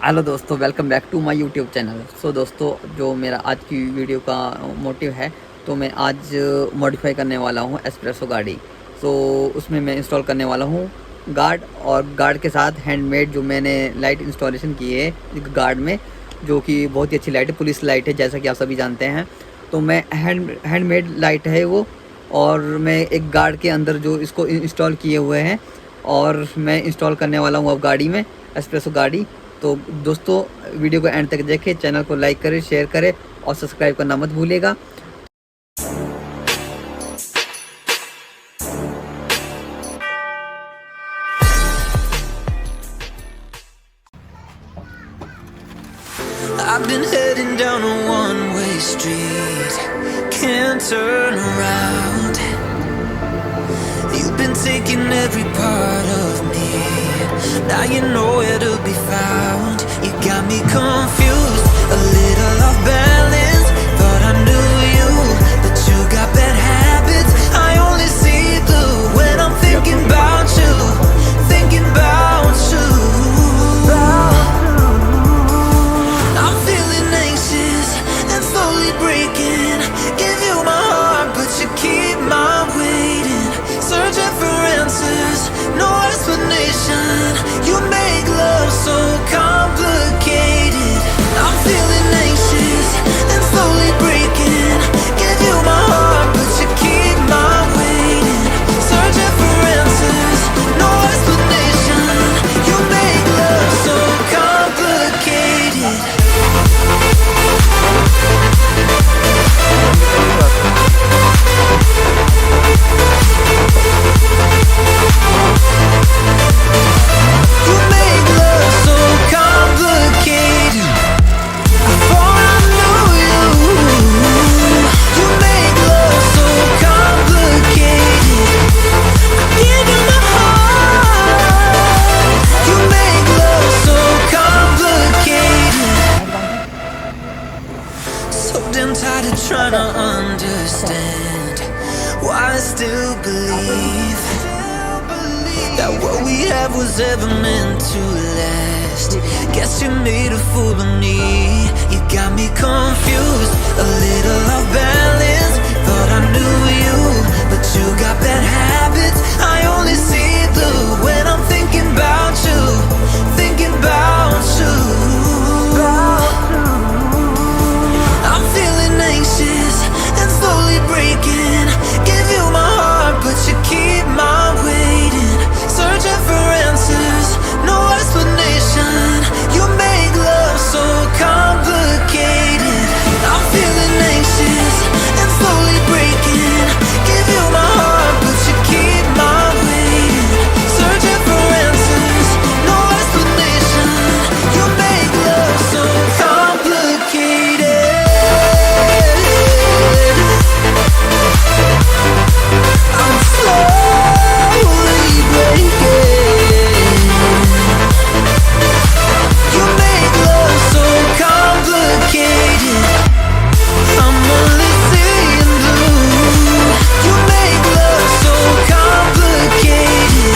Hello दोस्तों, welcome back to my YouTube channel. So दोस्तों, जो मेरा आज की वीडियो का मोटिव है, तो मैं आज मॉडिफाई करने वाला हूँ S-presso गाड़ी। सो उसमें मैं इंस्टॉल करने वाला हूँ गार्ड, और गार्ड के साथ हैंडमेड जो मैंने लाइट इंस्टॉलेशन की है गार्ड में, जो कि बहुत ही अच्छी लाइट है, पुलिस लाइट है जैसा कि आप सभी जानते हैं। तो मैं हैंडमेड लाइट है वो, और मैं एक गार्ड के अंदर जो इसको इंस्टॉल किए हुए हैं, और मैं इंस्टॉल करने वाला हूँ अब गाड़ी में S-presso गाड़ी। तो दोस्तों, वीडियो को एंड तक देखें, चैनल को लाइक करें, शेयर करें और सब्सक्राइब करना मत भूलिएगा। I've been heading down a one-way street, can't turn around. You've been taking every part of me, now you know where to be found. You got me confused, a little off balance. Thought I knew you, but you got bad habits. I only see blue when I'm thinking about you, thinking about you. I'm feeling anxious and slowly breaking. Give you my heart, but you keep my waiting. Searching for answers, no explanation. You make love so complicated. I'm feeling anxious and slowly breaking. Give you my heart, but you keep my waiting. Searching for answers, no explanation. You make love so complicated. You make love so complicated. I thought I knew you. You make love so complicated. I give you my heart. You make love so complicated. So damn tired of trying to understand why I still believe that what we have was ever meant to last. Guess you made a fool of me. You got me confused, a little off balance. Thought I knew you, but you got bad habits. I only see blue when I'm thinking about you, thinking about you. I'm feeling anxious and slowly breaking. Give you my heart, but you keep my waiting. Searching for answers, no explanation. You make love so complicated. I'm feeling anxious and slowly breaking. Give you my heart, but you keep my waiting. Searching for answers, no explanation. You make love so complicated. I'm slowly breaking. You make love so complicated. I'm only seeing blue. You make love so complicated.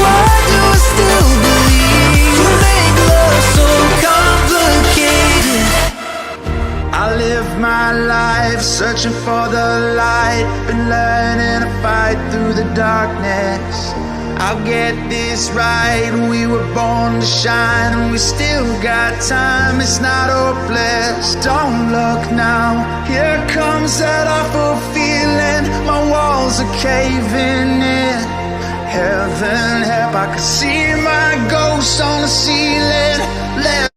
Why do I still believe? You make love so complicated. I live my life searching for the light. Been learning to fight through the darkness. I'll get this right. We were born to shine, and we still got time. It's not hopeless. Don't look now. Here comes that awful feeling. My walls are caving in. Heaven help, I can see my ghost on the ceiling. Let